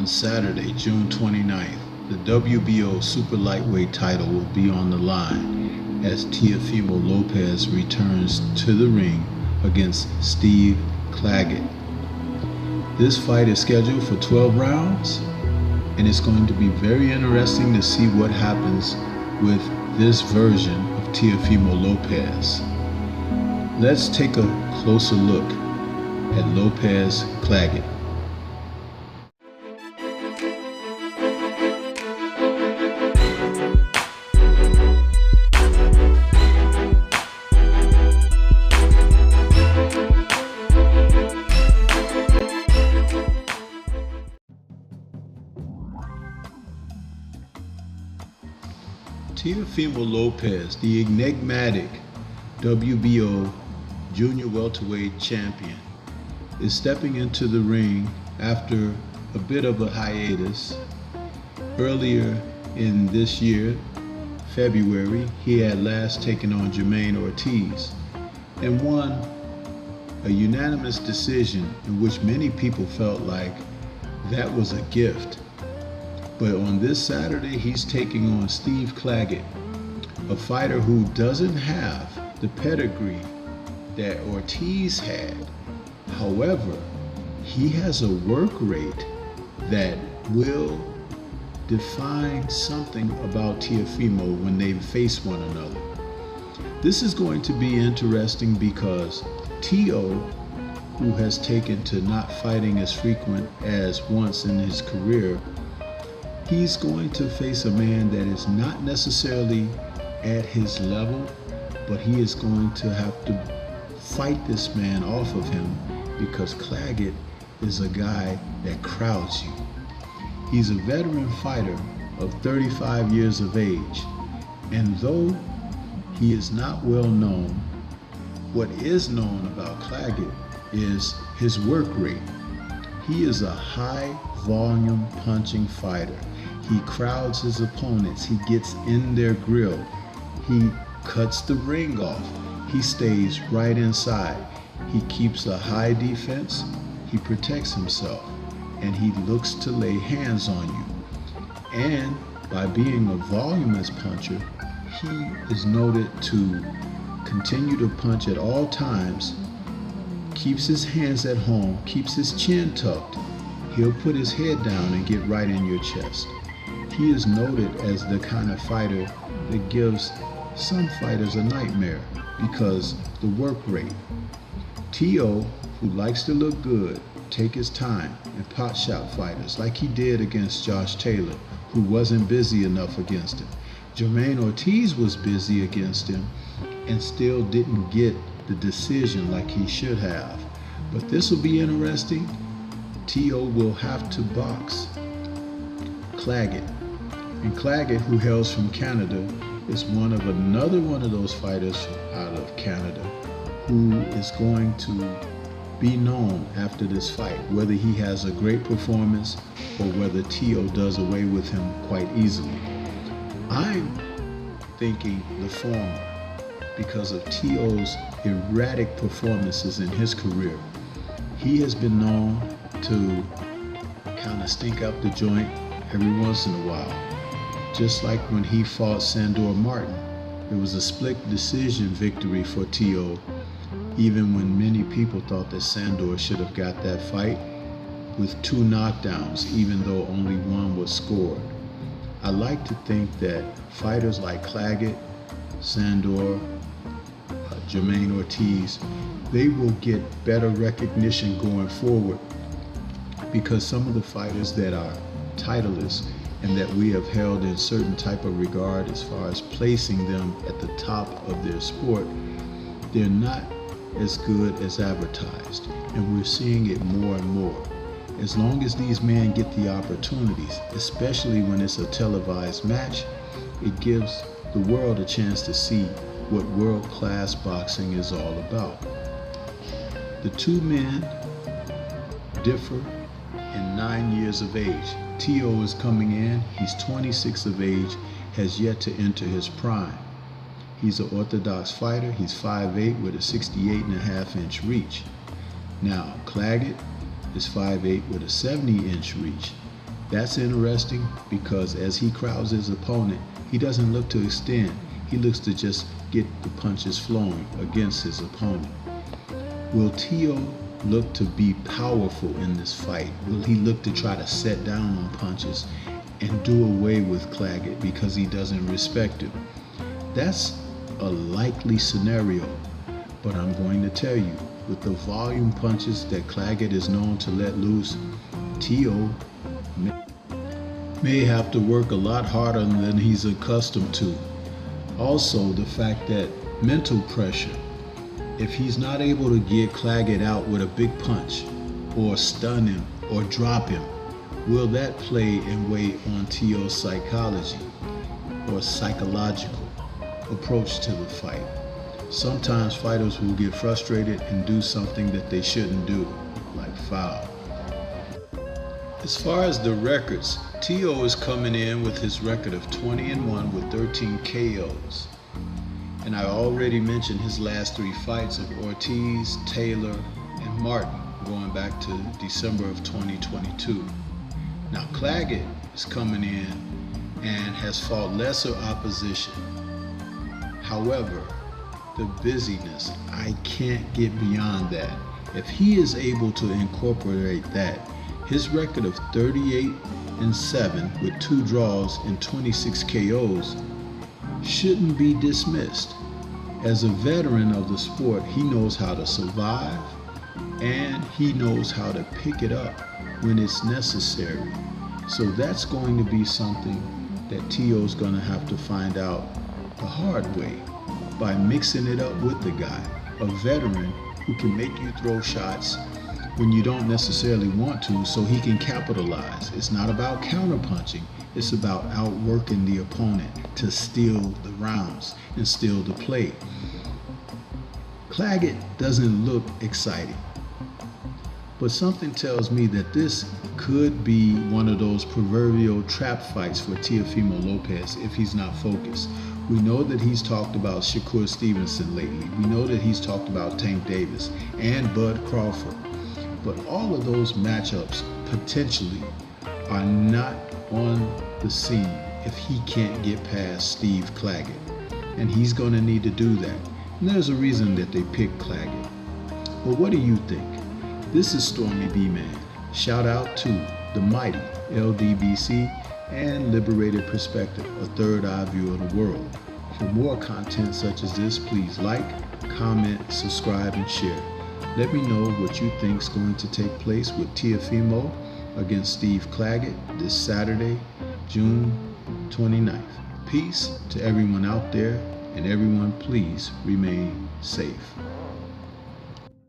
Saturday, June 29th, the WBO super lightweight title will be on the line as Teofimo Lopez returns to the ring against Steve Claggett. This fight is scheduled for 12 rounds, and it's going to be very interesting to see what happens with this version of Teofimo Lopez. Let's take a closer look at Lopez Claggett. Teofimo Lopez, the enigmatic WBO junior welterweight champion, is stepping into the ring after a bit of a hiatus. Earlier in this year, February, he had last taken on Jermaine Ortiz and won a unanimous decision in which many people felt like that was a gift. But on this Saturday, he's taking on Steve Claggett, a fighter who doesn't have the pedigree that Ortiz had. However, he has a work rate that will define something about Teofimo when they face one another. This is going to be interesting because Teo, who has taken to not fighting as frequent as once in his career, he's going to face a man that is not necessarily at his level, but he is going to have to fight this man off of him because Claggett is a guy that crowds you. He's a veteran fighter of 35 years of age, and though he is not well known, what is known about Claggett is his work rate. He is a high volume punching fighter. He crowds his opponents. He gets in their grill. He cuts the ring off. He stays right inside. He keeps a high defense. He protects himself, and he looks to lay hands on you. And by being a voluminous puncher, he is noted to continue to punch at all times, keeps his hands at home, keeps his chin tucked. He'll put his head down and get right in your chest. He is noted as the kind of fighter that gives some fighters a nightmare because the work rate. Teo, who likes to look good, take his time and pot shot fighters like he did against Josh Taylor, who wasn't busy enough against him. Jermaine Ortiz was busy against him and still didn't get the decision like he should have. But this will be interesting. Teo will have to box Claggett. And Claggett, who hails from Canada, is another one of those fighters out of Canada who is going to be known after this fight, whether he has a great performance or whether Teo does away with him quite easily. I'm thinking the former because of Teo's erratic performances in his career. He has been known to kind of stink up the joint every once in a while. Just like when he fought Sandor Martin, it was a split decision victory for Teo, even when many people thought that Sandor should have got that fight with 2 knockdowns, even though only 1 was scored. I like to think that fighters like Claggett, Sandor, Jermaine Ortiz, they will get better recognition going forward because some of the fighters that are titleists and that we have held in certain type of regard as far as placing them at the top of their sport, they're not as good as advertised, and we're seeing it more and more. As long as these men get the opportunities, especially when it's a televised match, it gives the world a chance to see what world-class boxing is all about. The two men differ in 9 years of age. Teo is coming in, he's 26 of age, has yet to enter his prime. He's an orthodox fighter, he's 5'8" with a 68.5-inch reach. Now, Claggett is 5'8" with a 70-inch reach. That's interesting because as he crowds his opponent, he doesn't look to extend. He looks to just get the punches flowing against his opponent. Will Teo look to be powerful in this fight? Will he look to try to set down on punches and do away with Claggett because he doesn't respect him? That's a likely scenario, but I'm going to tell you, with the volume punches that Claggett is known to let loose, Teo may have to work a lot harder than he's accustomed to. Also, the fact that mental pressure, if he's not able to get Claggett out with a big punch or stun him or drop him, will that play and weigh on Teo's psychology or psychological approach to the fight? Sometimes fighters will get frustrated and do something that they shouldn't do, like foul. As far as the records, Teo is coming in with his record of 20-1 with 13 KOs. And I already mentioned his last 3 fights of Ortiz, Taylor, and Martin, going back to December of 2022. Now Claggett is coming in and has fought lesser opposition. However, the busyness, I can't get beyond that. If he is able to incorporate that, his record of 38-7 with 2 draws and 26 KOs shouldn't be dismissed. As a veteran of the sport, he knows how to survive and he knows how to pick it up when it's necessary. So that's going to be something that Teo's going to have to find out the hard way by mixing it up with the guy, a veteran who can make you throw shots when you don't necessarily want to, so he can capitalize. It's not about counterpunching, it's about outworking the opponent to steal the rounds and steal the play. Claggett doesn't look exciting, but something tells me that this could be one of those proverbial trap fights for Teofimo Lopez if he's not focused. We know that he's talked about Shakur Stevenson lately. We know that he's talked about Tank Davis and Bud Crawford. But all of those matchups potentially are not on the scene if he can't get past Steve Claggett. And he's going to need to do that. And there's a reason that they picked Claggett. But what do you think? This is Stormy B-Man. Shout out to the mighty LDBC and Liberated Perspective, a third eye view of the world. For more content such as this, please like, comment, subscribe, and share. Let me know what you think is going to take place with Teofimo against Steve Claggett this Saturday, June 29th. Peace to everyone out there, and everyone please remain safe.